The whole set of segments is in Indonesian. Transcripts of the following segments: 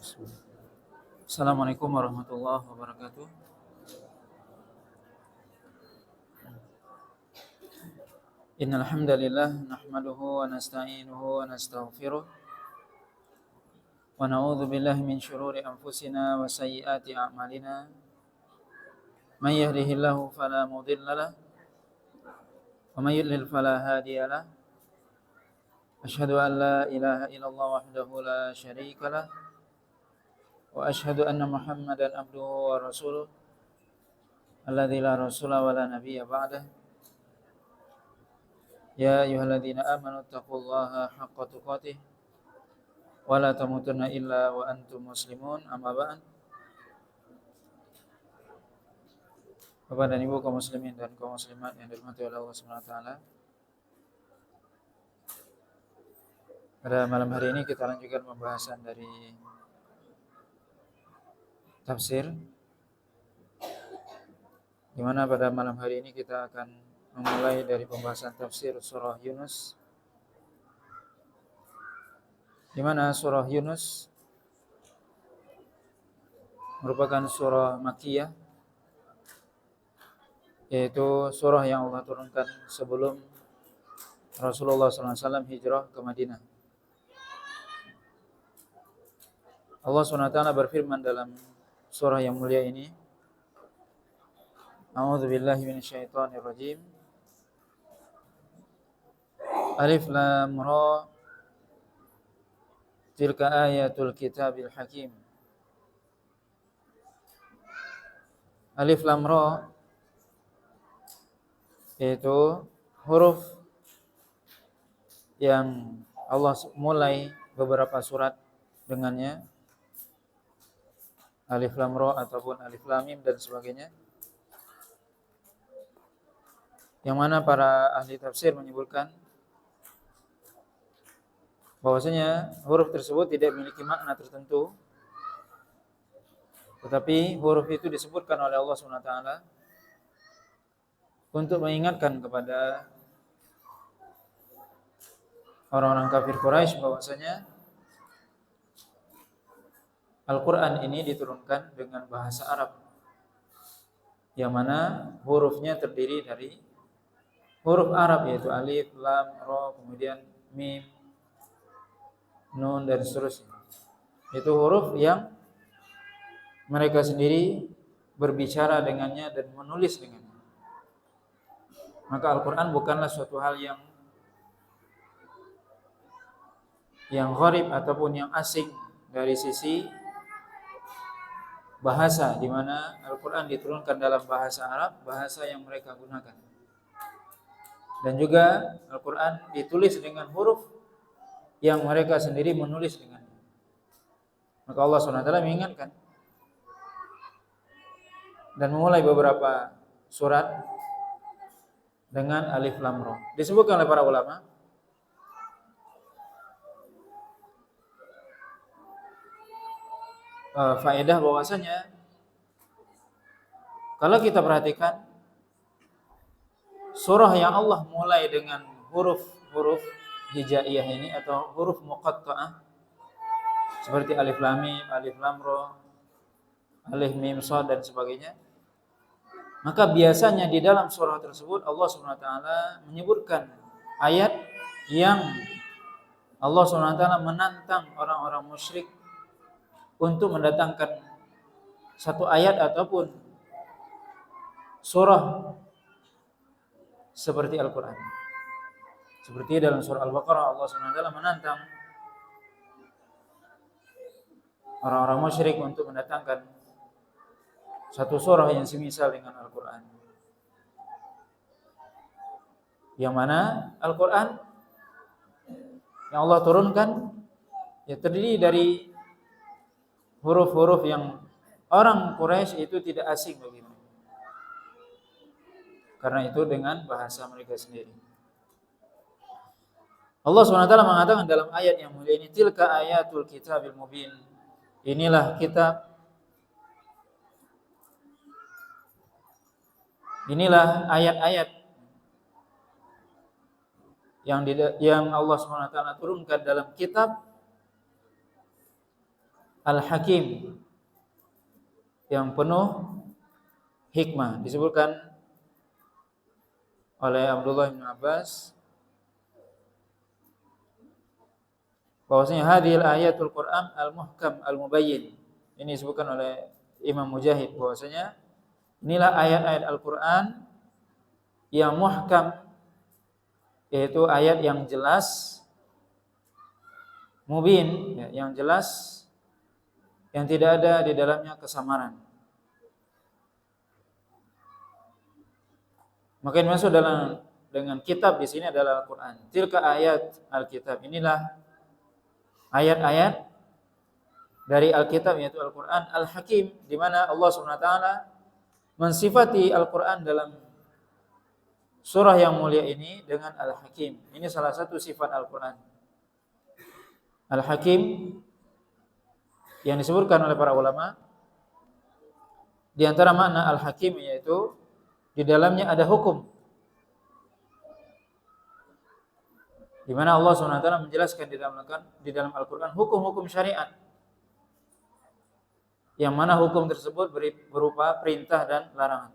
Assalamualaikum warahmatullahi wabarakatuh. Innal hamdalillah nahmaduhu wa nasta'inuhu wa nastaghfiruh wa na'udzu billahi min shururi anfusina wa sayyiati a'malina. May yahdihillahu fala mudhillalah wa may yudlil fala hadiyalah. Asyhadu an la ilaha illallah wahdahu la syarikalah wa asyhadu anna Muhammadan abduhu wa rasuluh alladzi la rasula wa la nabiyya ba'dah. Ya ayyuhalladzina amanu taqullaha haqqa tuqatih wa la tamutunna illa wa antum muslimun. Amma ba'd. Bapak dan Ibu kaum muslimin dan kaum muslimat yang dirahmati oleh Allah Subhanahu wa taala. Pada malam hari ini kita lanjutkan pembahasan dari tafsir, di mana pada malam hari ini kita akan memulai dari pembahasan tafsir surah Yunus, di mana surah Yunus merupakan surah Makkiyah, yaitu surah yang Allah turunkan sebelum Rasulullah SAW hijrah ke Madinah. Allah SWT berfirman dalam surah yang mulia ini, A'udzu billahi minasyaitonir rajim. Alif lam ra, tilka ayatul kitabil hakim. Alif lam ra yaitu huruf yang Allah mulai beberapa surat dengannya, alif lam ra ataupun alif lam mim dan sebagainya, yang mana para ahli tafsir menyebutkan bahwasanya huruf tersebut tidak memiliki makna tertentu, tetapi huruf itu disebutkan oleh Allah SWT untuk mengingatkan kepada orang-orang kafir Quraisy bahwasanya Al-Quran ini diturunkan dengan bahasa Arab, yang mana hurufnya terdiri dari huruf Arab, yaitu alif, lam, ra, kemudian mim, nun dan seterusnya. Itu huruf yang mereka sendiri berbicara dengannya dan menulis dengannya. Maka Al-Quran bukanlah suatu hal yang gharib ataupun yang asing dari sisi bahasa, di mana Al-Quran diturunkan dalam bahasa Arab, bahasa yang mereka gunakan. Dan juga Al-Quran ditulis dengan huruf yang mereka sendiri menulis dengannya. Maka Allah SWT mengingatkan dan memulai beberapa surat dengan alif lam ra. Disebutkan oleh para ulama faedah bahwasanya kalau kita perhatikan surah yang Allah mulai dengan huruf-huruf hijaiyah ini atau huruf muqatta'ah seperti alif lam mim, alif lam ra, alif mim shad dan sebagainya, maka biasanya di dalam surah tersebut Allah SWT menyebutkan ayat yang Allah SWT menantang orang-orang musyrik untuk mendatangkan satu ayat ataupun surah seperti Al-Quran. Seperti dalam surah Al-Baqarah Allah SWT menantang orang-orang musyrik untuk mendatangkan satu surah yang semisal dengan Al-Quran, yang mana Al-Quran yang Allah turunkan ya terdiri dari huruf-huruf yang orang Quraisy itu tidak asing bagi mereka, karena itu dengan bahasa mereka sendiri. Allah SWT mengatakan dalam ayat yang mulia ini, tilka ayatul kitabil mubin. Inilah kitab, inilah ayat-ayat yang Allah SWT turunkan dalam kitab Al-Hakim, yang penuh hikmah. Disebutkan oleh Abdullah bin Abbas bahwasanya hadhil ayatul Quran al-muhkam al-mubayyin. Ini disebutkan oleh Imam Mujahid bahwasanya inilah ayat-ayat Al-Qur'an yang muhkam, yaitu ayat yang jelas, mubin, ya, yang jelas, yang tidak ada di dalamnya kesamaran. Maka yang masuk dengan kitab di sini adalah Al-Qur'an. Tilka ayat Al-Kitab. Inilah ayat-ayat dari Alkitab, yaitu Al-Quran Al-Hakim, di mana Allah SWT mensifati Al-Quran dalam surah yang mulia ini dengan Al-Hakim. Ini salah satu sifat Al-Quran. Al-Hakim yang disebutkan oleh para ulama, di antara makna Al-Hakim yaitu di dalamnya ada hukum, di mana Allah SWT menjelaskan di dalam Al-Quran hukum-hukum syariat, yang mana hukum tersebut berupa perintah dan larangan.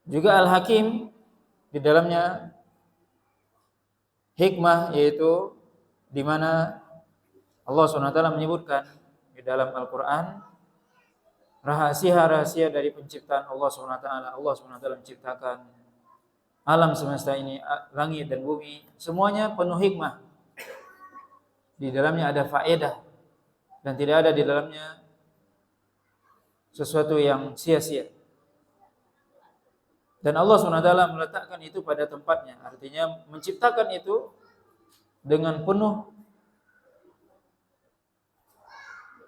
Juga Al-Hakim di dalamnya hikmah, yaitu di mana Allah SWT menyebutkan di dalam Al-Quran rahasia-rahasia dari penciptaan Allah SWT. Allah SWT menciptakan alam semesta ini, langit dan bumi, semuanya penuh hikmah. Di dalamnya ada faedah dan tidak ada di dalamnya sesuatu yang sia-sia. Dan Allah SWT meletakkan itu pada tempatnya, artinya menciptakan itu dengan penuh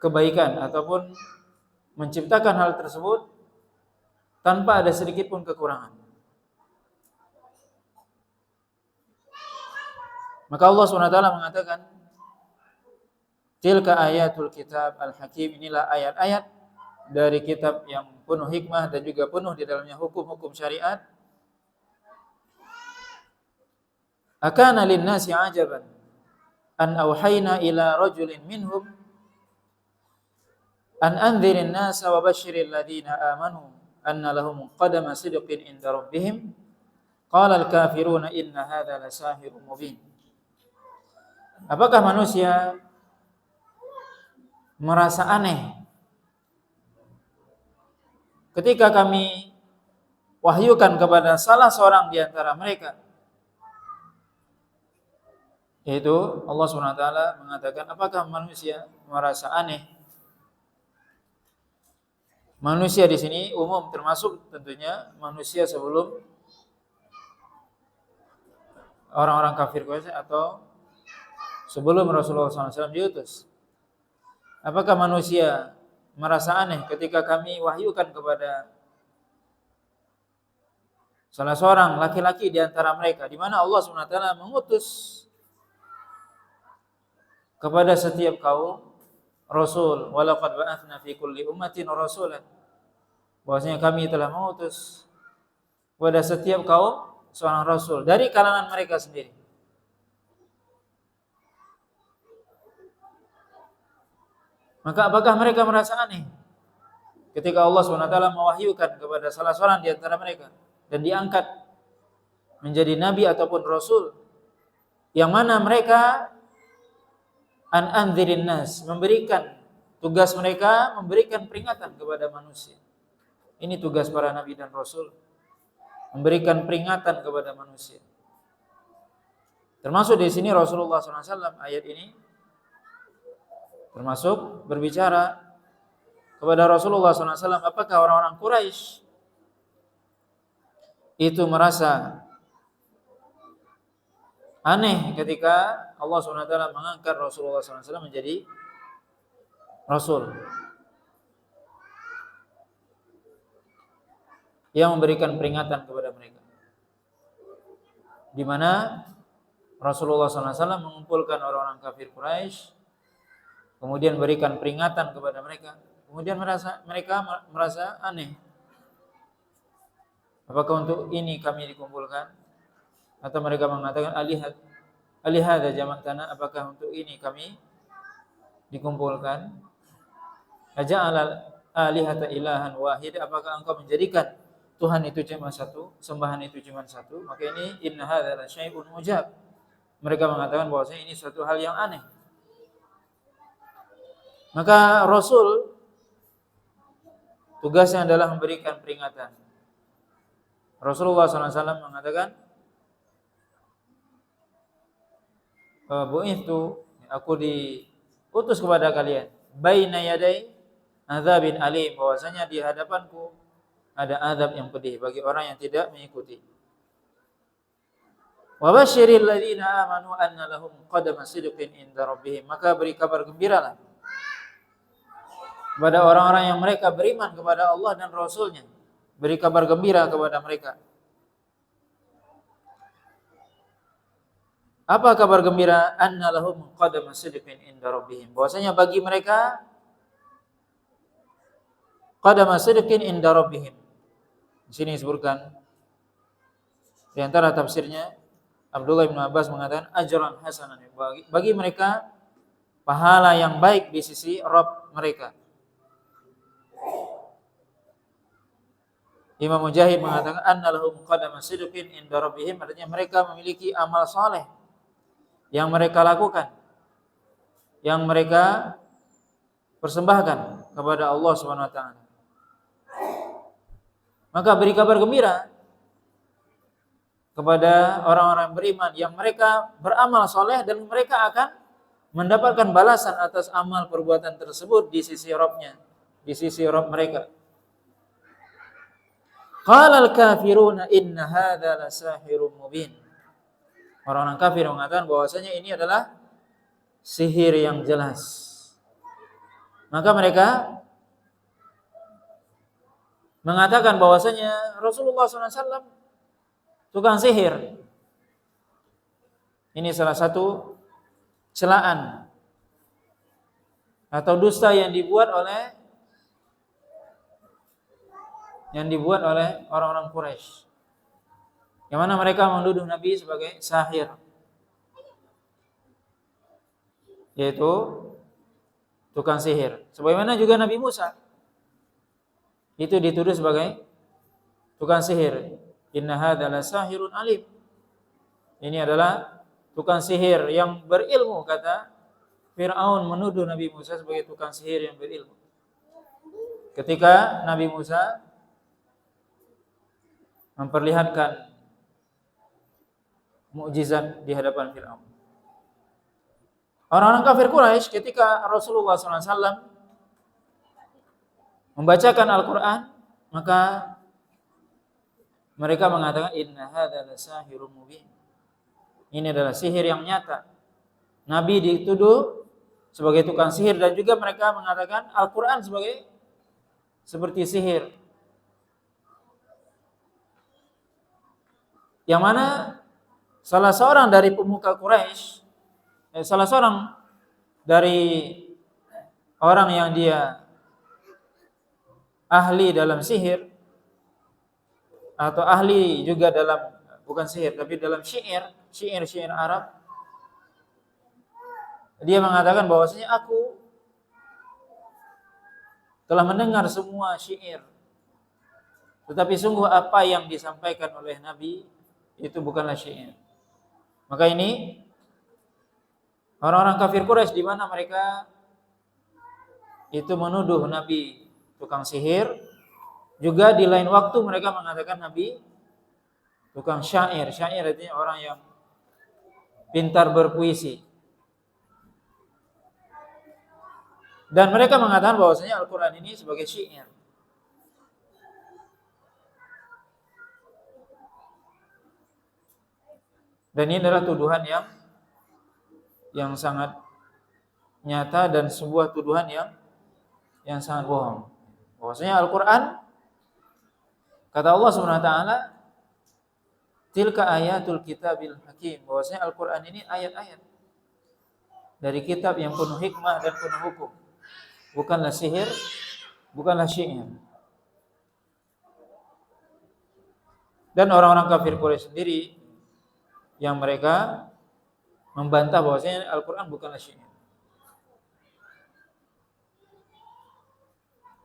kebaikan, ataupun menciptakan hal tersebut tanpa ada sedikit pun kekurangan. Maka Allah SWT mengatakan, tilka ayatul kitab al-hakim, inilah ayat-ayat dari kitab yang penuh hikmah dan juga penuh di dalamnya hukum-hukum syariat. Akana lin-nasi ajaban an auhayna ila rajulin minhum an anzirin nasa wa basyiril ladina amanu anna lahum qadama sidqin inda rabbihim qala al-kafiruna inna hadza lasahirun mubin. Apakah manusia merasa aneh ketika kami wahyukan kepada salah seorang di antara mereka, yaitu Allah SWT mengatakan, apakah manusia merasa aneh? Manusia di sini umum, termasuk tentunya manusia sebelum orang-orang kafir Quraisy atau sebelum Rasulullah SAW diutus. Apakah manusia merasa aneh ketika kami wahyukan kepada salah seorang laki-laki di antara mereka, di mana Allah SWT mengutus kepada setiap kaum Rasul, walaqad ba'atsna fi kulli ummatin rasulan, bahwasanya kami telah mengutus kepada setiap kaum seorang Rasul dari kalangan mereka sendiri. Maka apakah mereka merasa aneh ketika Allah SWT mewahyukan kepada salah seorang di antara mereka dan diangkat menjadi nabi ataupun rasul, yang mana mereka an andzirin nas, memberikan tugas mereka, memberikan peringatan kepada manusia. Ini tugas para nabi dan rasul, memberikan peringatan kepada manusia. Termasuk di sini Rasulullah SAW, ayat ini termasuk berbicara kepada Rasulullah SAW, apakah orang-orang Quraisy itu merasa aneh ketika Allah SWT mengangkat Rasulullah SAW menjadi Rasul yang memberikan peringatan kepada mereka, di mana Rasulullah SAW mengumpulkan orang-orang kafir Quraisy, kemudian berikan peringatan kepada mereka, kemudian mereka merasa aneh. Apakah untuk ini kami dikumpulkan? Atau mereka mengatakan alihada jama'tana, apakah untuk ini kami dikumpulkan, aja'alal alihata ilahan wahid, apakah engkau menjadikan Tuhan itu cuma satu, sembahan itu cuma satu? Maka ini inna hadza la syai'un ujab. Mereka mengatakan bahwasanya ini suatu hal yang aneh. Maka Rasul tugasnya adalah memberikan peringatan. Rasulullah SAW mengatakan, bu'ithu, aku diutus kepada kalian, baina yaday azabin alim, bahwasanya di hadapanku ada azab yang pedih bagi orang yang tidak mengikuti. Wa basyiril ladzina amanu anna lahum qadama sidqin inda rabbihim, maka beri kabar gembiralah kepada orang-orang yang mereka beriman kepada Allah dan Rasul-Nya. Beri kabar gembira kepada mereka. Apa kabar gembira? Anna lahum qadama sidqin inda rabbihim, bahwasanya bagi mereka qadama sidqin inda rabbihim. Di sini disebutkan di antara tafsirnya, Abdullah bin Abbas mengatakan ajran hasanan, bagi mereka pahala yang baik di sisi Rabb mereka. Imam Mujahid mengatakan anna lahum qadama sidqin inda rabbihim, artinya mereka memiliki amal saleh yang mereka lakukan, yang mereka persembahkan kepada Allah Subhanahu wa taala. Maka beri kabar gembira kepada orang-orang beriman yang mereka beramal saleh dan mereka akan mendapatkan balasan atas amal perbuatan tersebut di sisi Rabb-nya, di sisi Rabb mereka. Qala al-kafiruna inna hadza la sahirun mubin. Orang-orang kafir mengatakan bahwasanya ini adalah sihir yang jelas. Maka mereka mengatakan bahwasanya Rasulullah SAW tukang sihir. Ini salah satu celaan atau dusta yang dibuat oleh orang-orang Quraisy, yang mana mereka menuduh Nabi sebagai sahir, yaitu tukang sihir. Sebagaimana juga Nabi Musa itu dituduh sebagai tukang sihir. Inna hadza la sahirun alim. Ini adalah tukang sihir yang berilmu, kata Fir'aun menuduh Nabi Musa sebagai tukang sihir yang berilmu. Ketika Nabi Musa memperlihatkan mukjizat di hadapan Fir'aun, orang-orang kafir Quraisy ketika Rasulullah SAW membacakan Al-Quran, maka mereka mengatakan inna hadza la sahirun mubin. Ini adalah sihir yang nyata. Nabi dituduh sebagai tukang sihir dan juga mereka mengatakan Al-Quran seperti sihir. Yang mana salah seorang dari pemuka Quraisy, salah seorang dari orang yang dia ahli dalam sihir atau ahli juga dalam, bukan sihir tapi dalam syair Arab, dia mengatakan bahwasanya aku telah mendengar semua syair, tetapi sungguh apa yang disampaikan oleh Nabi itu bukanlah syair. Maka ini orang-orang kafir Quraisy di mana mereka itu menuduh Nabi tukang sihir, juga di lain waktu mereka mengatakan Nabi tukang syair. Syair artinya orang yang pintar berpuisi. Dan mereka mengatakan bahwasanya Al-Quran ini sebagai syair. Dan ini adalah tuduhan yang sangat nyata dan sebuah tuduhan yang sangat bohong. Bahwasanya Al-Quran, kata Allah Subhanahu wa taala, tilka ayatul kitabil hakim, bahwasanya Al-Quran ini ayat-ayat dari kitab yang penuh hikmah dan penuh hukum. Bukanlah sihir, bukanlah syair. Dan orang-orang kafir Quraisy sendiri yang mereka membantah bahwasanya Al-Quran bukanlah syair.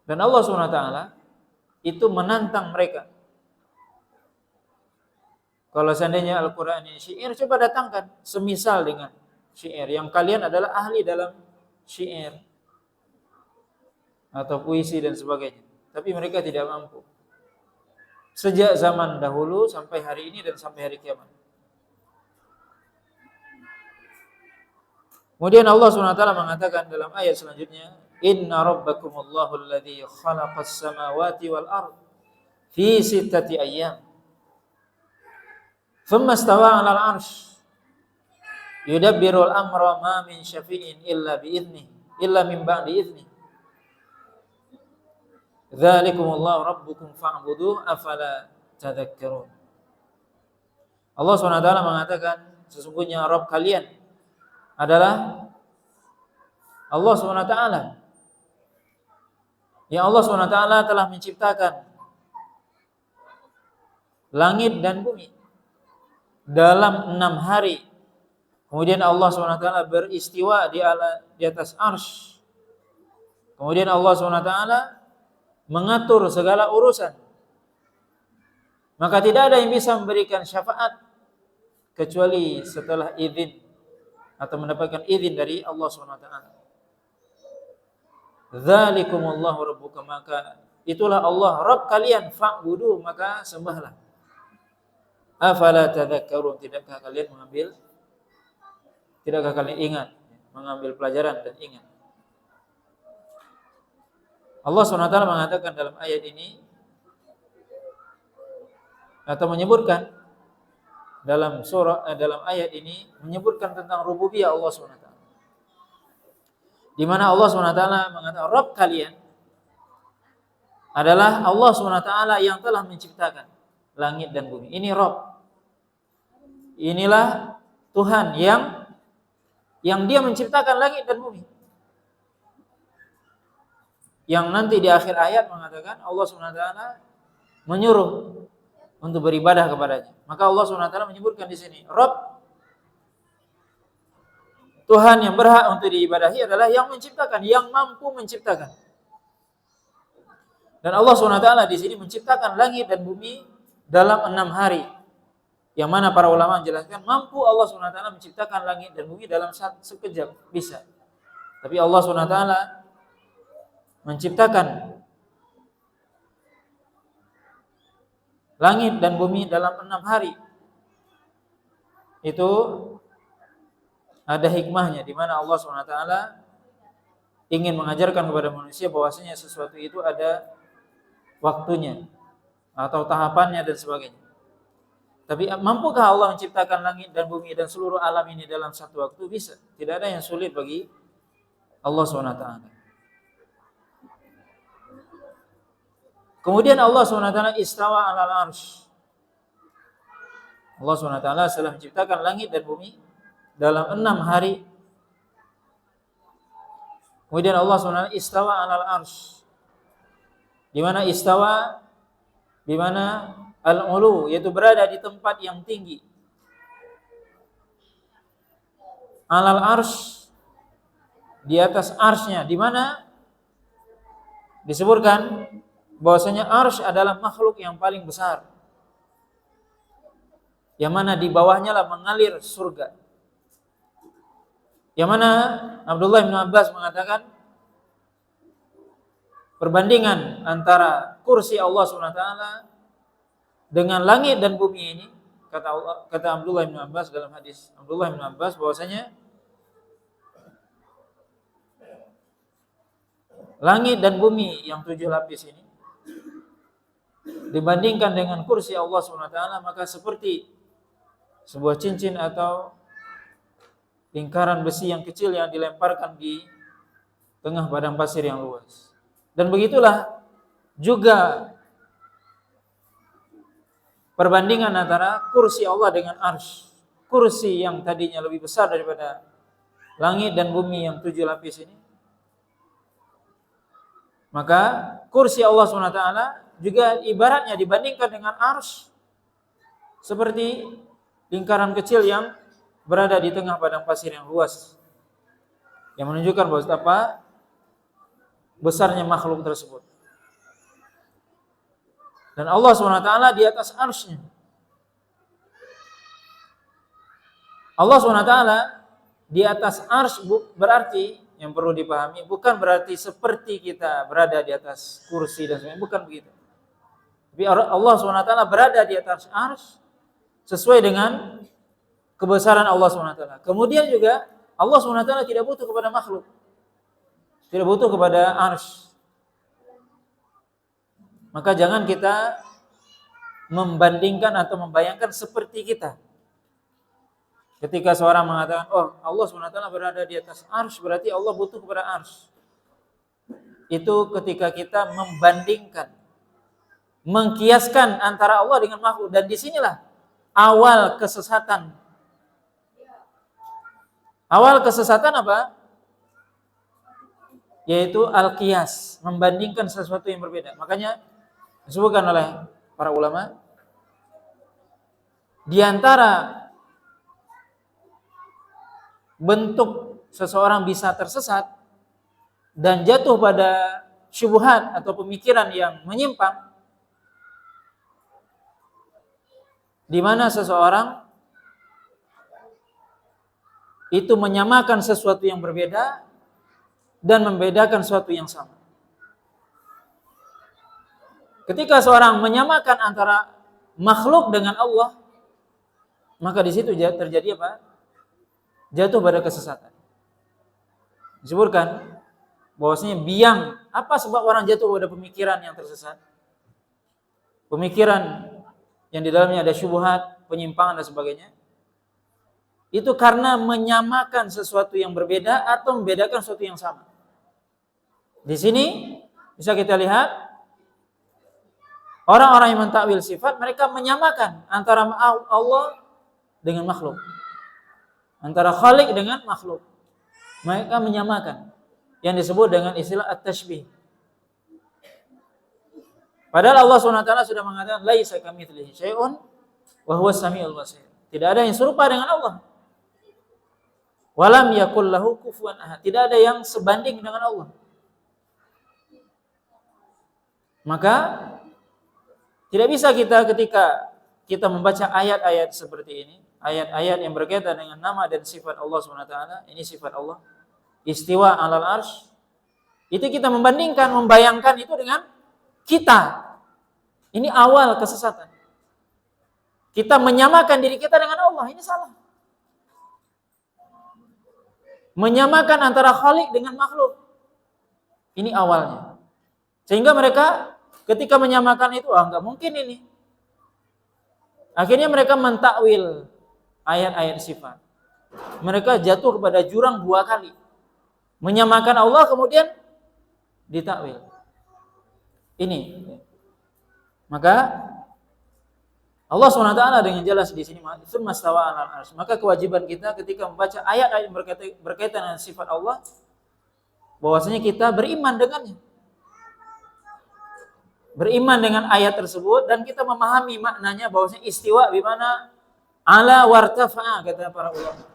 Dan Allah SWT itu menantang mereka. Kalau seandainya Al-Quran ini syair, coba datangkan semisal dengan syair yang kalian adalah ahli dalam syair atau puisi dan sebagainya. Tapi mereka tidak mampu. Sejak zaman dahulu sampai hari ini dan sampai hari kiamat. Kemudian Allah SWT mengatakan dalam ayat selanjutnya, Inna rabbakumullahu alladhi khalaqas samawati wal ard fi sittati ayyam. Thumma istawa 'alal 'arsy yudabbirul amra ma min syafi'in illa bi'idnihi illa min ba'di idnihi. Dzalikumullahu rabbukum fa'buduhu afala tadhakkarun. Allah SWT mengatakan sesungguhnya Rabb kalian adalah Allah SWT. Ya Allah SWT telah menciptakan langit dan bumi dalam 6 hari. Kemudian Allah SWT beristiwa di atas arsy. Kemudian Allah SWT mengatur segala urusan. Maka tidak ada yang bisa memberikan syafaat kecuali setelah izin atau mendapatkan izin dari Allah SWT. Dzalikumullahu rabbukum, maka itulah Allah Rabb kalian, fa'budu, maka sembahlah. Afala tadhakkarun, tidakkah kalian ingat, mengambil pelajaran dan ingat. Allah SWT mengatakan dalam ayat ini atau menyebutkan dalam ayat ini menyebutkan tentang rububiyah Allah SWT. Di mana Allah SWT mengatakan Rabb kalian adalah Allah SWT yang telah menciptakan langit dan bumi. Ini Rabb. Inilah Tuhan yang Dia menciptakan langit dan bumi. Yang nanti di akhir ayat mengatakan Allah SWT menyuruh untuk beribadah kepadanya. Maka Allah SWT menyebutkan di sini, Rabb, Tuhan yang berhak untuk diibadahi adalah yang menciptakan, yang mampu menciptakan. Dan Allah SWT di sini menciptakan langit dan bumi dalam 6 hari. Yang mana para ulama menjelaskan mampu Allah SWT menciptakan langit dan bumi dalam sekejap, bisa. Tapi Allah SWT menciptakan langit dan bumi dalam 6 hari. Itu ada hikmahnya, di mana Allah SWT ingin mengajarkan kepada manusia bahwasanya sesuatu itu ada waktunya atau tahapannya dan sebagainya. Tapi mampukah Allah menciptakan langit dan bumi dan seluruh alam ini dalam satu waktu? Bisa. Tidak ada yang sulit bagi Allah SWT. Kemudian Allah SWT istawa 'alal arsy. Allah SWT setelah menciptakan langit dan bumi dalam 6 hari. Kemudian Allah SWT istawa 'alal arsy. Di mana istawa, di mana al-ulu, yaitu berada di tempat yang tinggi. 'Alal arsy, di atas arsy-nya, di mana disebutkan bahwasanya arsy adalah makhluk yang paling besar, yang mana di bawahnya lah mengalir surga. Yang mana Abdullah bin Abbas mengatakan perbandingan antara kursi Allah SWT dengan langit dan bumi ini, kata Abdullah bin Abbas dalam hadis Abdullah bin Abbas bahwasanya langit dan bumi yang 7 lapis ini dibandingkan dengan kursi Allah SWT, maka seperti sebuah cincin atau lingkaran besi yang kecil yang dilemparkan di tengah padang pasir yang luas. Dan begitulah juga perbandingan antara kursi Allah dengan arsy. Kursi yang tadinya lebih besar daripada langit dan bumi yang 7 lapis ini, maka kursi Allah SWT juga ibaratnya dibandingkan dengan arsy seperti lingkaran kecil yang berada di tengah padang pasir yang luas, yang menunjukkan bahwa betapa besarnya makhluk tersebut. Dan Allah SWT di atas arsy-Nya. Allah SWT di atas arsy berarti, yang perlu dipahami, bukan berarti seperti kita berada di atas kursi dan sebagainya, bukan begitu. Tapi Allah SWT berada di atas arsy sesuai dengan kebesaran Allah SWT. Kemudian juga Allah SWT tidak butuh kepada makhluk, tidak butuh kepada arsy. Maka jangan kita membandingkan atau membayangkan seperti kita. Ketika seorang mengatakan, oh Allah SWT berada di atas arsy, berarti Allah butuh kepada arsy. Itu ketika kita membandingkan, mengkiaskan antara Allah dengan makhluk. Dan disinilah awal kesesatan. Awal kesesatan apa? Yaitu al-qiyas, membandingkan sesuatu yang berbeda. Makanya disebutkan oleh para ulama, di antara bentuk seseorang bisa tersesat dan jatuh pada syubhat atau pemikiran yang menyimpang, di mana seseorang itu menyamakan sesuatu yang berbeda dan membedakan sesuatu yang sama. Ketika seorang menyamakan antara makhluk dengan Allah, maka di situ terjadi apa? Jatuh pada kesesatan. Disebutkan bahwasanya biang, apa sebab orang jatuh pada pemikiran yang tersesat? Pemikiran yang di dalamnya ada syubhat, penyimpangan dan sebagainya. Itu karena menyamakan sesuatu yang berbeda atau membedakan sesuatu yang sama. Di sini bisa kita lihat orang-orang yang mentakwil sifat, mereka menyamakan antara Allah dengan makhluk, antara Khalik dengan makhluk. Mereka menyamakan, yang disebut dengan istilah at-tashbih. Padahal Allah SWT sudah mengatakan laisa kamitslihi syai'un wa huwas samiul basir. Tidak ada yang serupa dengan Allah. Walam yakul lahu kufuwan ahad. Tidak ada yang sebanding dengan Allah. Maka tidak bisa kita ketika kita membaca ayat-ayat seperti ini, ayat-ayat yang berkaitan dengan nama dan sifat Allah SWT, ini sifat Allah, istiwa alal arsy, itu kita membandingkan, membayangkan itu dengan kita. Ini awal kesesatan. Kita menyamakan diri kita dengan Allah, ini salah. Menyamakan antara Khalik dengan makhluk, ini awalnya. Sehingga mereka ketika menyamakan itu, enggak mungkin ini. Akhirnya mereka mentakwil ayat-ayat sifat. Mereka jatuh kepada jurang 2 kali. Menyamakan Allah kemudian ditakwil. Ini. Maka Allah SWT dengan jelas di sini tsumma stawa 'alal arsy. Maka kewajiban kita ketika membaca ayat-ayat berkaitan dengan sifat Allah, bahwasanya kita beriman dengannya. Beriman dengan ayat tersebut dan kita memahami maknanya, bahwasanya istiwa bimana ala wartafa'a, kata para ulama.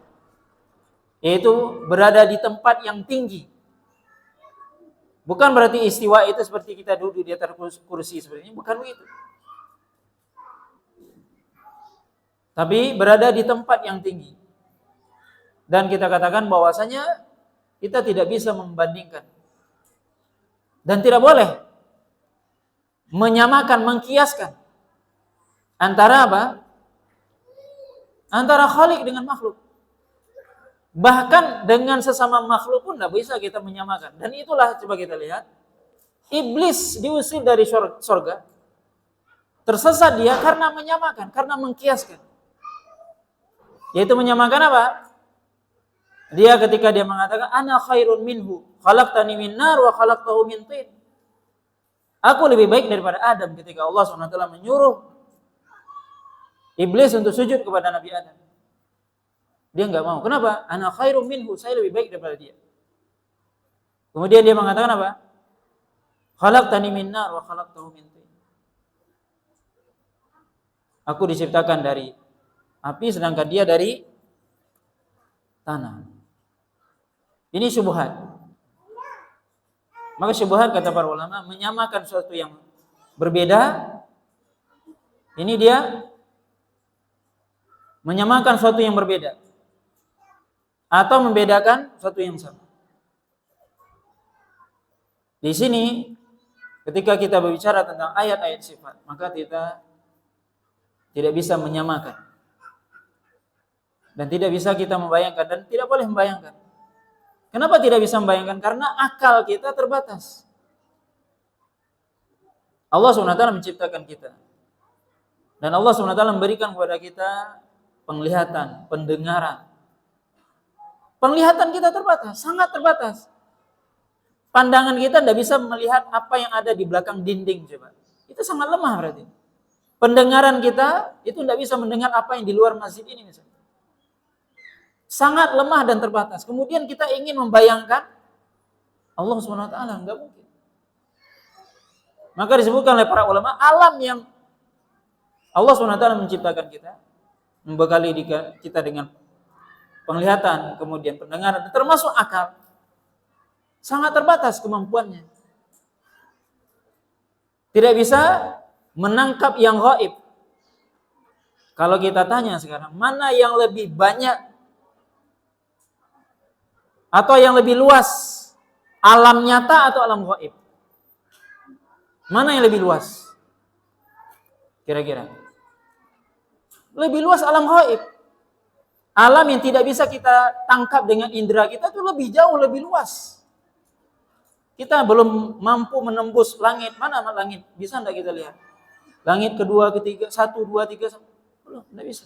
Yaitu berada di tempat yang tinggi. Bukan berarti istiwa itu seperti kita duduk di atas kursi seperti ini, bukan begitu. Tapi berada di tempat yang tinggi. Dan kita katakan bahwasanya kita tidak bisa membandingkan. Dan tidak boleh menyamakan, mengkiaskan antara apa? Antara Khalik dengan makhluk. Bahkan dengan sesama makhluk pun tidak bisa kita menyamakan. Dan itulah, coba kita lihat, iblis diusir dari surga. Tersesat dia karena menyamakan, karena mengkiaskan. Yaitu menyamakan apa? Dia ketika dia mengatakan ana khairun minhu, khalaqtani min nar wa khalaqtahu min tin. Aku lebih baik daripada Adam, ketika Allah SWT menyuruh iblis untuk sujud kepada Nabi Adam. Dia enggak mau. Kenapa? Ana khairum minhu, saya lebih baik daripada dia. Kemudian dia mengatakan apa? Khalaqtani min nar wa khalaqtahu min tin. Aku diciptakan dari api sedangkan dia dari tanah. Ini syubhat. Maka syubhat, kata para ulama, menyamakan sesuatu yang berbeda Ini dia menyamakan sesuatu yang berbeda atau membedakan sesuatu yang sama. Di sini ketika kita berbicara tentang ayat-ayat sifat, maka kita tidak bisa menyamakan dan tidak bisa kita membayangkan dan tidak boleh membayangkan. Kenapa tidak bisa membayangkan? Karena akal kita terbatas. Allah SWT menciptakan kita. Dan Allah SWT memberikan kepada kita penglihatan, pendengaran. Penglihatan kita terbatas, sangat terbatas. Pandangan kita tidak bisa melihat apa yang ada di belakang dinding, coba. Itu sangat lemah berarti. Pendengaran kita itu tidak bisa mendengar apa yang di luar masjid ini misalnya. Sangat lemah dan terbatas. Kemudian kita ingin membayangkan Allah SWT, enggak mungkin. Maka disebutkan oleh para ulama, alam yang Allah SWT menciptakan kita, membekali kita dengan penglihatan, kemudian pendengaran, termasuk akal, sangat terbatas kemampuannya. Tidak bisa menangkap yang gaib. Kalau kita tanya sekarang, mana yang lebih banyak atau yang lebih luas, alam nyata atau alam gaib? Mana yang lebih luas? Kira-kira lebih luas alam gaib. Alam yang tidak bisa kita tangkap dengan indera kita itu lebih jauh, lebih luas. Kita belum mampu menembus langit. Mana langit? Bisa enggak kita lihat? Langit kedua, ketiga, 1, 2, 3, belum, enggak bisa.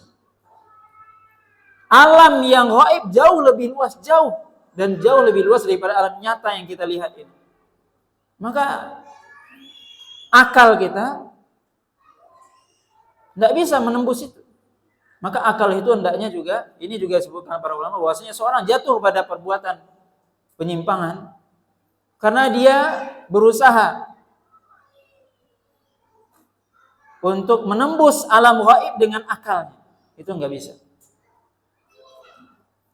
Alam yang gaib jauh lebih luas, jauh dan jauh lebih luas daripada alam nyata yang kita lihat ini. Maka akal kita enggak bisa menembus itu. Maka akal itu hendaknya juga, ini juga disebutkan para ulama bahwasanya seorang jatuh pada perbuatan penyimpangan karena dia berusaha untuk menembus alam gaib dengan akalnya. Itu enggak bisa.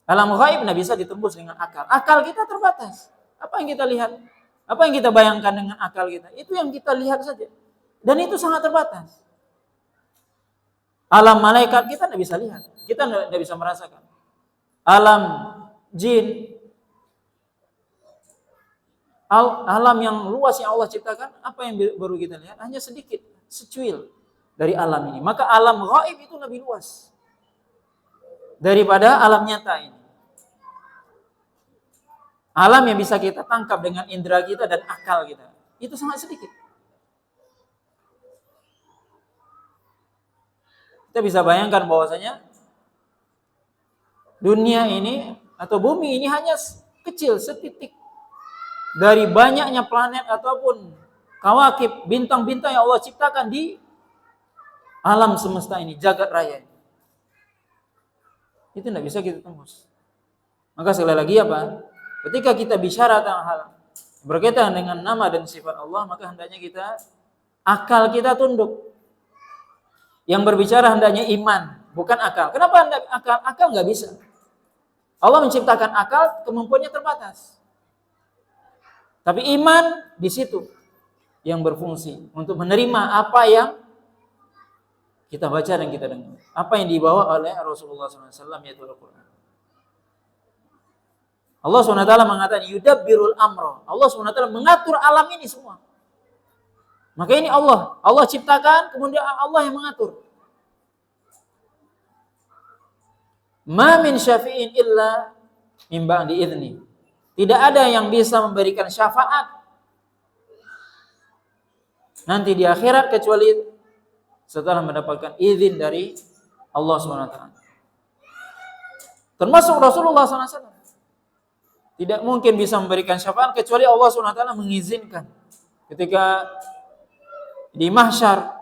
Alam gaib enggak bisa ditembus dengan akal. Akal kita terbatas. Apa yang kita lihat? Apa yang kita bayangkan dengan akal kita? Itu yang kita lihat saja. Dan itu sangat terbatas. Alam malaikat kita tidak bisa lihat. Kita tidak bisa merasakan. Alam jin, alam yang luas yang Allah ciptakan, apa yang baru kita lihat? Hanya sedikit, secuil dari alam ini. Maka alam gaib itu lebih luas daripada alam nyata ini. Alam yang bisa kita tangkap dengan indera kita dan akal kita, itu sangat sedikit. Kita bisa bayangkan bahwasanya dunia ini atau bumi ini hanya kecil, setitik dari banyaknya planet ataupun kawakib, bintang-bintang yang Allah ciptakan di alam semesta ini, jagat raya. Itu tidak bisa kita tembus. Maka sekali lagi apa? Ketika kita bicara tentang hal berkaitan dengan nama dan sifat Allah, maka hendaknya kita, akal kita tunduk. Yang berbicara hendaknya iman, bukan akal. Kenapa akal? Akal nggak bisa. Allah menciptakan akal, kemampuannya terbatas. Tapi iman di situ yang berfungsi untuk menerima apa yang kita baca dan kita dengar. Apa yang dibawa oleh Rasulullah SAW, yaitu Al-Quran. Allah SWT mengatakan yudabbirul amro. Allah SWT mengatur alam ini semua. Maka ini Allah ciptakan, kemudian Allah yang mengatur. Ma min syafi'in illa min ba'di idzni. Tidak ada yang bisa memberikan syafaat nanti di akhirat kecuali setelah mendapatkan izin dari Allah SWT. Termasuk Rasulullah SAW. Tidak mungkin bisa memberikan syafaat kecuali Allah SWT mengizinkan. Ketika di mahsyar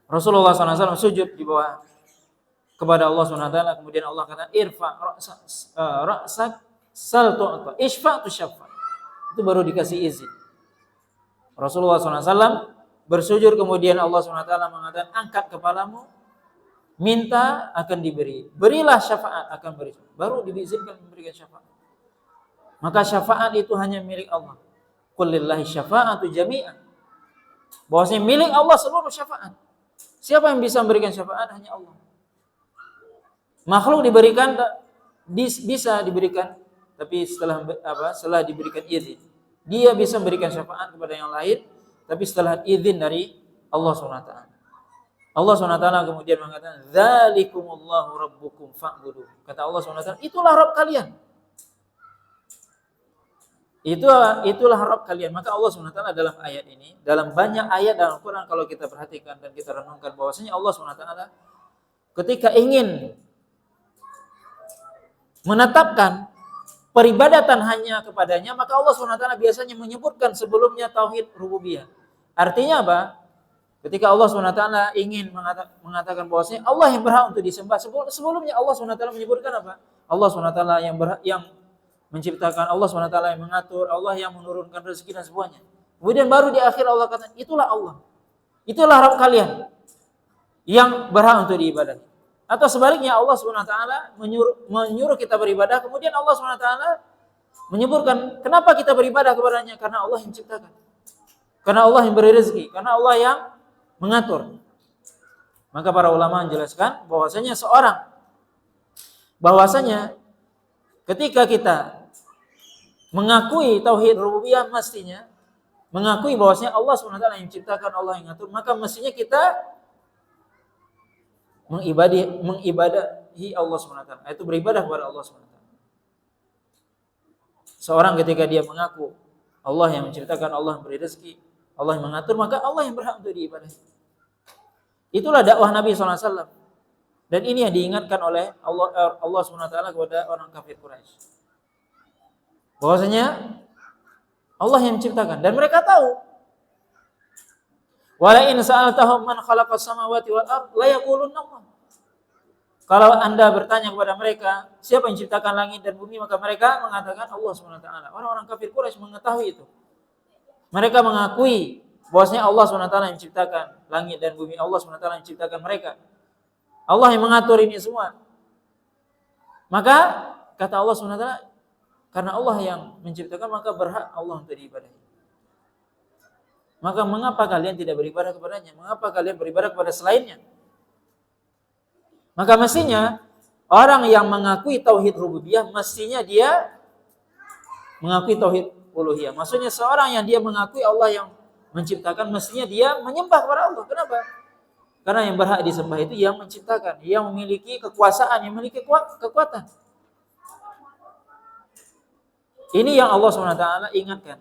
Rasulullah SAW sujud di bawah kepada Allah SWT, kemudian Allah kata irfa ra'sak sal tu'ta isfa tu syafa. Itu baru dikasih izin. Rasulullah SAW bersujud, kemudian Allah SWT mengatakan angkat kepalamu, minta akan diberi, berilah syafaat akan beri. Baru diizinkan memberikan syafaat. Maka syafaat itu hanya milik Allah. Qul lillahi syafa'atu jami'an. Bahwasanya milik Allah seluruh syafaat. Siapa yang bisa memberikan syafaat? Hanya Allah. Makhluk diberikan bisa diberikan, tapi setelah diberikan izin. Dia bisa memberikan syafaat kepada yang lain, tapi setelah izin dari Allah SWT. Allah SWT kemudian mengatakan, "Dzalikumullahu rabbukum fa'budu." Kata Allah SWT, itulah Rabb kalian. Itulah Rabb kalian. Maka Allah SWT dalam ayat ini, dalam banyak ayat dalam Quran kalau kita perhatikan dan kita renungkan bahwasanya Allah SWT ketika ingin menetapkan peribadatan hanya kepadanya, maka Allah SWT biasanya menyebutkan sebelumnya tauhid rububiyah. Artinya apa? Ketika Allah SWT ingin mengatakan bahwasanya Allah yang berhak untuk disembah, sebelumnya Allah SWT menyebutkan apa? Allah SWT yang menciptakan, Allah SWT yang mengatur, Allah yang menurunkan rezeki dan semuanya. Kemudian baru di akhir Allah kata, itulah Allah. Itulah Rabb kalian yang berhak untuk diibadahi. Atau sebaliknya Allah SWT menyuruh kita beribadah, kemudian Allah SWT menyebutkan kenapa kita beribadah kepadanya, karena Allah yang menciptakan, karena Allah yang beri rezeki, karena Allah yang mengatur. Maka para ulama menjelaskan bahwasanya ketika kita mengakui tauhid rububiyah, mestinya mengakui bahwasanya Allah SWT yang menciptakan, Allah yang mengatur, maka mestinya kita mengibadahi Allah SWT, itu beribadah kepada Allah SWT. Seorang ketika dia mengaku Allah yang menciptakan, Allah yang beri rezeki, Allah yang mengatur, maka Allah yang berhak untuk diibadahi. Itulah dakwah Nabi SAW. Dan ini yang diingatkan oleh Allah SWT kepada orang kafir Quraisy. Bahwasanya Allah yang menciptakan, dan mereka tahu. Wala in sa'altahum man khalaqas samawati wal ard la yaqulunna Allah. Kalau Anda bertanya kepada mereka, siapa yang menciptakan langit dan bumi, maka mereka mengatakan Allah SWT. Orang-orang kafir Quraisy mengetahui itu. Mereka mengakui bahwasanya Allah SWT yang menciptakan langit dan bumi, Allah SWT yang menciptakan mereka. Allah yang mengatur ini semua. Maka kata Allah SWT, karena Allah yang menciptakan, maka berhak Allah untuk diibadahi. Maka mengapa kalian tidak beribadah kepadanya? Mengapa kalian beribadah kepada selainnya? Maka mestinya orang yang mengakui tauhid rububiyah, mestinya dia mengakui tauhid uluhiyah. Maksudnya seorang yang dia mengakui Allah yang menciptakan, mestinya dia menyembah kepada Allah. Kenapa? Karena yang berhak disembah itu yang menciptakan, yang memiliki kekuasaan, yang memiliki kekuatan. Ini yang Allah SWT ingatkan.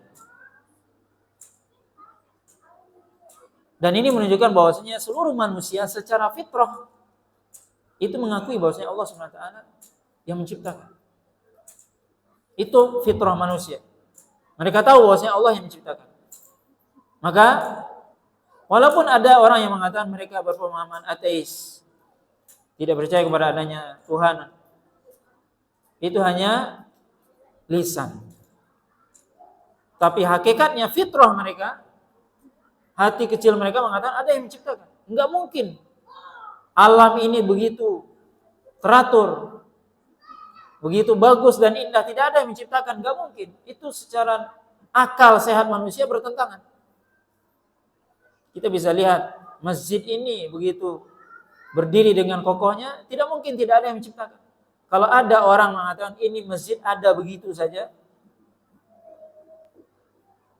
Dan ini menunjukkan bahwasanya seluruh manusia secara fitrah itu mengakui bahwasanya Allah SWT yang menciptakan. Itu fitrah manusia. Mereka tahu bahwasanya Allah yang menciptakan. Maka walaupun ada orang yang mengatakan mereka berpemahaman ateis, tidak percaya kepada adanya Tuhan, itu hanya lisan. Tapi hakikatnya fitrah mereka, hati kecil mereka mengatakan ada yang menciptakan. Enggak mungkin alam ini begitu teratur, begitu bagus dan indah, tidak ada yang menciptakan. Enggak mungkin. Itu secara akal sehat manusia bertentangan. Kita bisa lihat masjid ini begitu berdiri dengan kokohnya, tidak mungkin tidak ada yang menciptakan. Kalau ada orang mengatakan ini masjid ada begitu saja,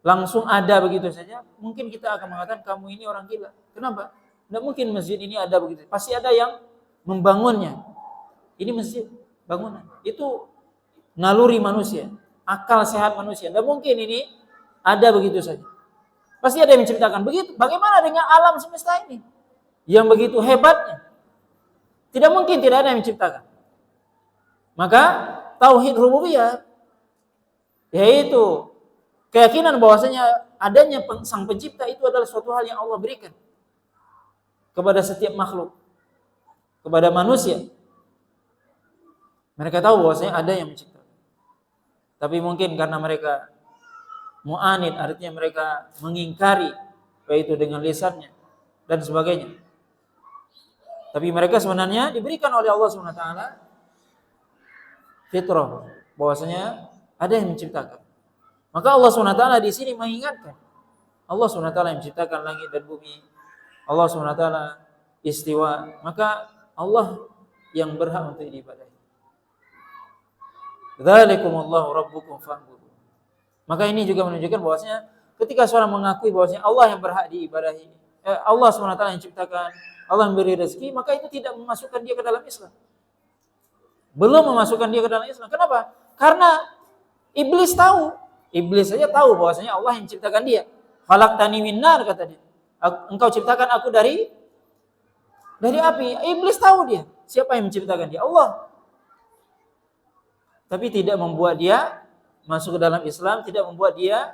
langsung ada begitu saja, mungkin kita akan mengatakan kamu ini orang gila. Kenapa? Tidak mungkin masjid ini ada begitu. Pasti ada yang membangunnya. Ini masjid, bangunan. Itu naluri manusia, akal sehat manusia. Tidak mungkin ini ada begitu saja. Pasti ada yang menciptakan. Begitu. Bagaimana dengan alam semesta ini yang begitu hebatnya? Tidak mungkin tidak ada yang menciptakan. Maka tauhid rububiyah, yaitu keyakinan bahwasanya adanya sang pencipta, itu adalah suatu hal yang Allah berikan kepada setiap makhluk, kepada manusia. Mereka tahu bahwasanya ada yang menciptakan. Tapi mungkin karena mereka mu'anid, artinya mereka mengingkari, baik itu dengan lisannya dan sebagainya. Tapi mereka sebenarnya diberikan oleh Allah SWT fitrah, bahwasanya ada yang menciptakan. Maka Allah SWT di sini mengingatkan, Allah SWT yang menciptakan langit dan bumi. Allah SWT istiwa, maka Allah yang berhak untuk diibadahi. Dzalikumullahu rabbukum fa'budu. Maka ini juga menunjukkan bahwasanya ketika seorang mengakui bahwasanya Allah yang berhak diibadahi, Allah SWT yang ciptakan, Allah yang beri rezeki, maka itu tidak memasukkan dia ke dalam Islam. Belum memasukkan dia ke dalam Islam. Kenapa? Karena iblis tahu. Iblis saja tahu bahwasanya Allah yang ciptakan dia. Khalaqtani min nar, kata dia. Engkau ciptakan aku dari api. Iblis tahu dia. Siapa yang menciptakan dia? Allah. Tapi tidak membuat dia masuk ke dalam Islam, tidak membuat dia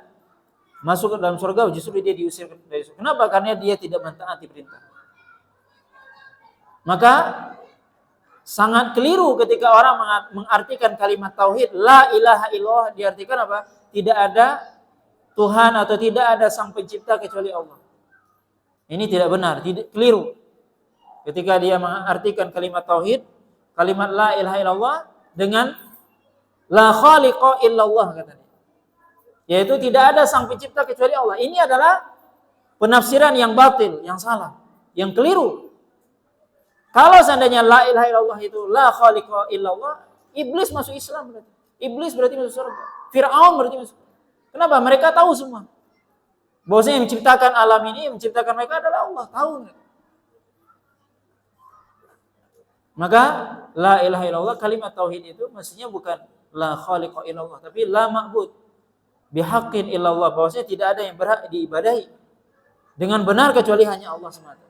masuk ke dalam surga, justru dia diusir dari surga. Kenapa? Karena dia tidak mentaati perintah. Maka sangat keliru ketika orang mengartikan kalimat tauhid la ilaha illallah, diartikan apa? Tidak ada Tuhan atau tidak ada sang pencipta kecuali Allah. Ini tidak benar, tidak, keliru. Ketika dia mengartikan kalimat tauhid, kalimat la ilaha illallah dengan la khaliqa illallah, katanya. Yaitu tidak ada sang pencipta kecuali Allah. Ini adalah penafsiran yang batil, yang salah, yang keliru. Kalau seandainya la ilaha illallah itu la khaliqa illallah, iblis masuk Islam berarti. Iblis berarti masuk surga. Fir'aun berarti masuk. Kenapa? Mereka tahu semua. Bahwasanya yang menciptakan alam ini, yang menciptakan mereka adalah Allah. Tahu. Maka la ilaha illallah, kalimat tauhid itu mestinya bukan la khaliqa illallah, tapi la ma'bud bihaqqin illallah, bahwasanya tidak ada yang berhak diibadahi dengan benar kecuali hanya Allah semata.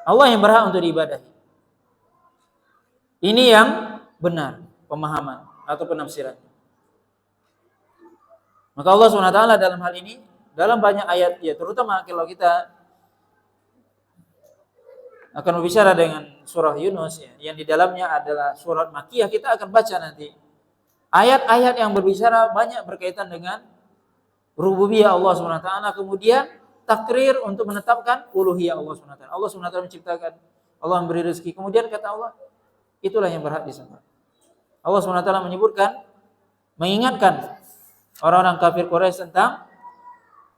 Allah yang berhak untuk diibadahi. Ini yang benar pemahaman atau penafsiran. Maka Allah SWT dalam hal ini, dalam banyak ayat, ya terutama kalau kita akan berbicara dengan surah Yunus, ya, yang di dalamnya adalah surat Makkiyah, kita akan baca nanti ayat-ayat yang berbicara banyak berkaitan dengan rububiyah Allah SWT, kemudian takrir untuk menetapkan uluhiyah Allah SWT. Allah SWT menciptakan, Allah memberi rezeki. Kemudian kata Allah, itulah yang berhak disembah. Allah SWT menyebutkan, mengingatkan orang-orang kafir Quraisy tentang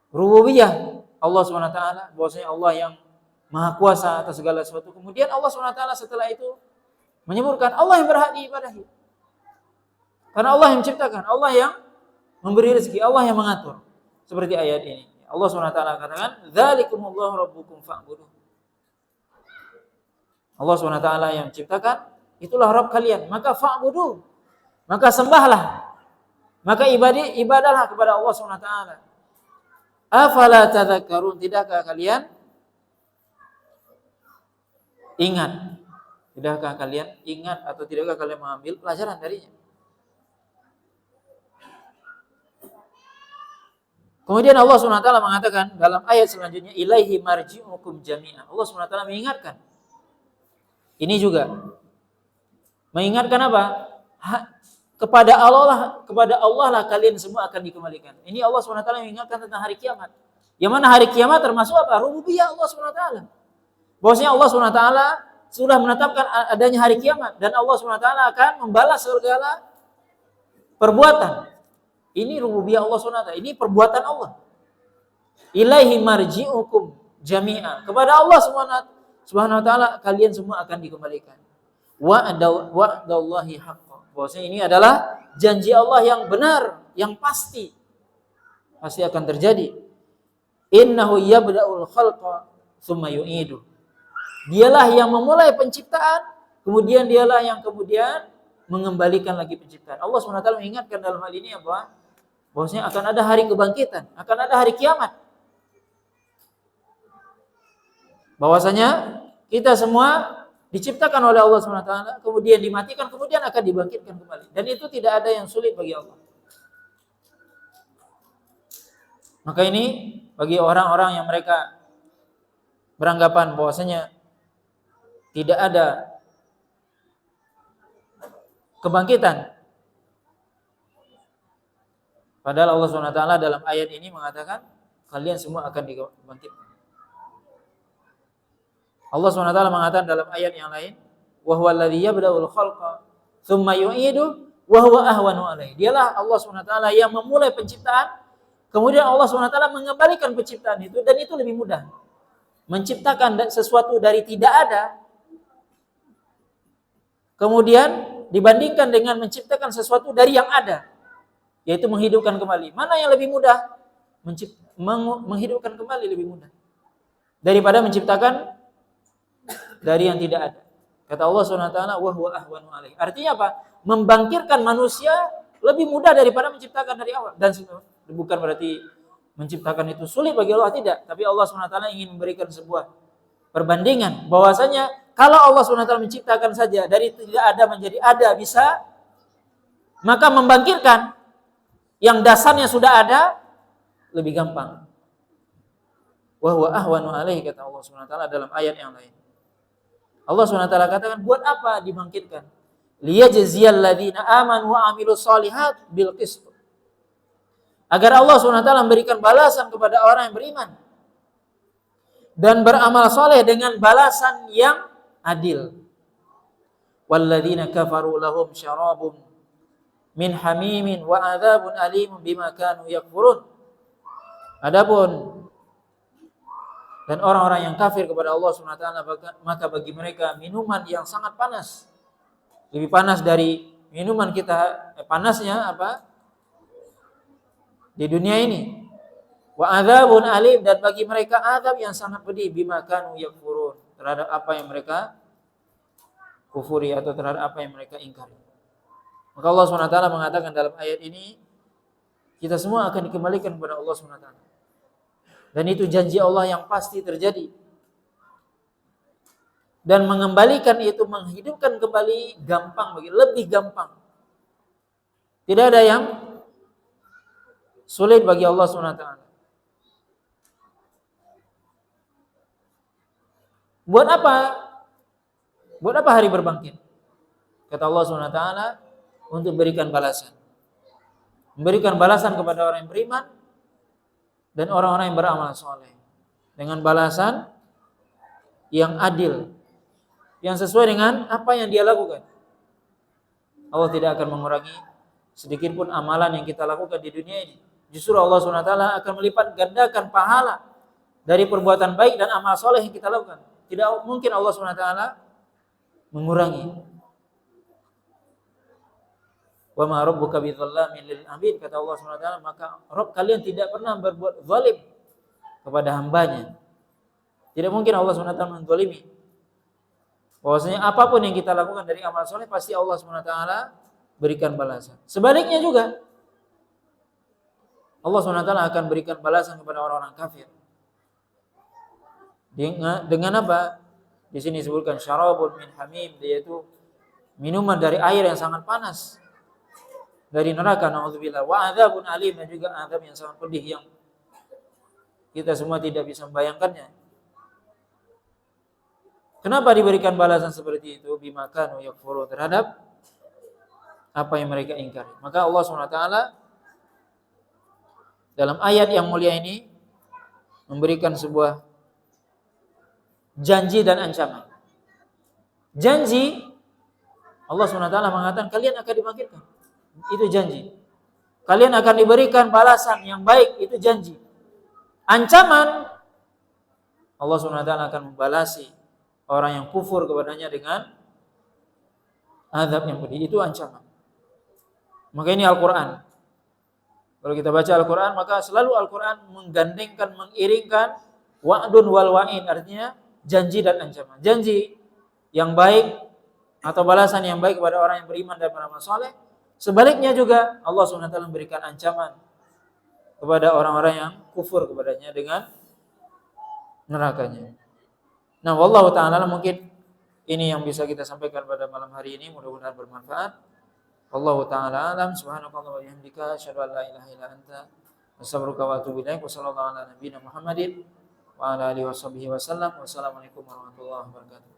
rububiyah Allah SWT, bahwasanya Allah yang Maha Kuasa atas segala sesuatu. Kemudian Allah SWT setelah itu menyebutkan Allah yang berhak diibadahi. Karena Allah yang menciptakan, Allah yang memberi rezeki, Allah yang mengatur. Seperti ayat ini. Allah SWT katakan, dzalikumullahu rabbukum fa'budu. Allah SWT yang menciptakan, itulah Rabb kalian, maka fa'budu. Maka sembahlah. Maka ibadahlah kepada Allah SWT. Afala tadhakkarun, tidakkah kalian ingat? Tidakkah kalian ingat atau tidakkah kalian mengambil pelajaran darinya? Kemudian Allah SWT mengatakan dalam ayat selanjutnya, ilaihi marji'ukum jami'an. Allah SWT mengingatkan. Ini juga mengingatkan apa? Kepada Allah lah kalian semua akan dikembalikan. Ini Allah SWT mengingatkan tentang hari kiamat. Yang mana hari kiamat termasuk apa? Rububiyah Allah SWT. Bahwasanya Allah SWT sudah menetapkan adanya hari kiamat dan Allah SWT akan membalas segala perbuatan. Ini rububiyah Allah SWT. Ini perbuatan Allah. Ilaihi marji'ukum jami'a. Kepada Allah Subhanahu wa ta'ala kalian semua akan dikembalikan. Wa'dallahi haqqan. Bahwasanya ini adalah janji Allah yang benar, yang pasti. Pasti akan terjadi. Innahu yabda'ul khalqa tsumma yu'idu. Dialah yang memulai penciptaan, kemudian dialah yang kemudian mengembalikan lagi penciptaan. Allah SWT mengingatkan dalam hal ini apa? Bahwasanya akan ada hari kebangkitan, akan ada hari kiamat. Bahwasanya kita semua diciptakan oleh Allah SWT, kemudian dimatikan, kemudian akan dibangkitkan kembali. Dan itu tidak ada yang sulit bagi Allah. Maka ini bagi orang-orang yang mereka beranggapan bahwasanya tidak ada kebangkitan. Padahal Allah SWT dalam ayat ini mengatakan kalian semua akan dibangkitkan. Allah SWT mengatakan dalam ayat yang lain, wa huwa alladzi yabda'ul khalqa tsumma yu'idu wa huwa ahwanu alaihi. Dialah Allah SWT yang memulai penciptaan, kemudian Allah SWT mengembalikan penciptaan itu, dan itu lebih mudah. menciptakan sesuatu dari tidak ada, kemudian dibandingkan dengan menciptakan sesuatu dari yang ada, yaitu menghidupkan kembali. Mana yang lebih mudah? Menghidupkan kembali lebih mudah daripada menciptakan dari yang tidak ada. Kata Allah SWT, wa huwa ahwanu alaih. Artinya apa? Membangkitkan manusia lebih mudah daripada menciptakan dari awal. Dan bukan berarti menciptakan itu sulit bagi Allah, tidak. Tapi Allah SWT ingin memberikan sebuah perbandingan bahwasanya kalau Allah SWT menciptakan saja dari tidak ada menjadi ada bisa, maka membangkitkan yang dasarnya sudah ada lebih gampang. Wa huwa ahwanu alaihi, kata Allah SWT dalam ayat yang lain. Allah SWT katakan, buat apa dibangkitkan? Liyajziyal ladzina amanu wa amilus shalihat bil qist. Agar Allah SWT memberikan balasan kepada orang yang beriman dan beramal soleh dengan balasan yang adil. Walladzina kafaru lahum syarabun min hamimin wa adzabun alimun bima kanu yakfurun. Adapun dan orang-orang yang kafir kepada Allah SWT, maka bagi mereka minuman yang sangat panas, lebih panas dari minuman kita, panasnya apa di dunia ini. Wa adzabun alim, dan bagi mereka azab yang sangat pedih, bima kanu yakfurun, terhadap apa yang mereka kufuri atau terhadap apa yang mereka ingkari. Maka Allah SWT mengatakan dalam ayat ini, kita semua akan dikembalikan kepada Allah SWT. Dan itu janji Allah yang pasti terjadi. Dan mengembalikan itu, menghidupkan kembali gampang, lebih gampang. Tidak ada yang sulit bagi Allah SWT. Buat apa? Buat apa hari berbangkit? Kata Allah SWT, untuk berikan balasan. Memberikan balasan kepada orang yang beriman dan orang-orang yang beramal soleh dengan balasan yang adil, yang sesuai dengan apa yang dia lakukan. Allah tidak akan mengurangi sedikit pun amalan yang kita lakukan di dunia ini. Justru Allah SWT akan melipat gandakan pahala dari perbuatan baik dan amal soleh yang kita lakukan. Tidak mungkin Allah SWT mengurangi. Wa ma rabbuka bidzallamin lil abid, kata Allah SWT, maka Rabb kalian tidak pernah berbuat zalim kepada hambanya. Tidak mungkin Allah SWT menzalimi. Bahwasanya apapun yang kita lakukan dari amal soleh pasti Allah SWT berikan balasan. Sebaliknya juga Allah SWT akan berikan balasan kepada orang-orang kafir. Dengan apa? Di sini disebutkan syarabun min hamim, yaitu minuman dari air yang sangat panas dari neraka, naudzubillah. Wa adzabun alim, dan juga azab yang sangat pedih yang kita semua tidak bisa membayangkannya. Kenapa diberikan balasan seperti itu? Bima kanu yakfurun, terhadap apa yang mereka ingkari. Maka Allah SWT dalam ayat yang mulia ini memberikan sebuah janji dan ancaman. Janji, Allah SWT mengatakan kalian akan dibangkitkan. Itu janji. Kalian akan diberikan balasan yang baik, itu janji. Ancaman, Allah SWT akan membalasi orang yang kufur kepadanya dengan azab yang pedih. Itu ancaman. Maka ini Al-Quran. Kalau kita baca Al-Quran, maka selalu Al-Quran menggandengkan, mengiringkan wa'dun wal wa'in, artinya janji dan ancaman. Janji yang baik atau balasan yang baik kepada orang yang beriman dan beramal saleh. Sebaliknya juga Allah SWT memberikan ancaman kepada orang-orang yang kufur kepadanya dengan nerakanya. Nah, wallahu ta'ala, mungkin ini yang bisa kita sampaikan pada malam hari ini, mudah-mudahan bermanfaat. Wallahu ta'ala alam, subhanakallah wa bihamdika, asyhadu an la ilaha illa anta, astaghfiruka wa atubu ilaik, wa sallallahu ala nabiyyina Muhammadin wa ala alihi wa sahbihi wa sallam. Wassalamualaikum warahmatullahi wabarakatuh.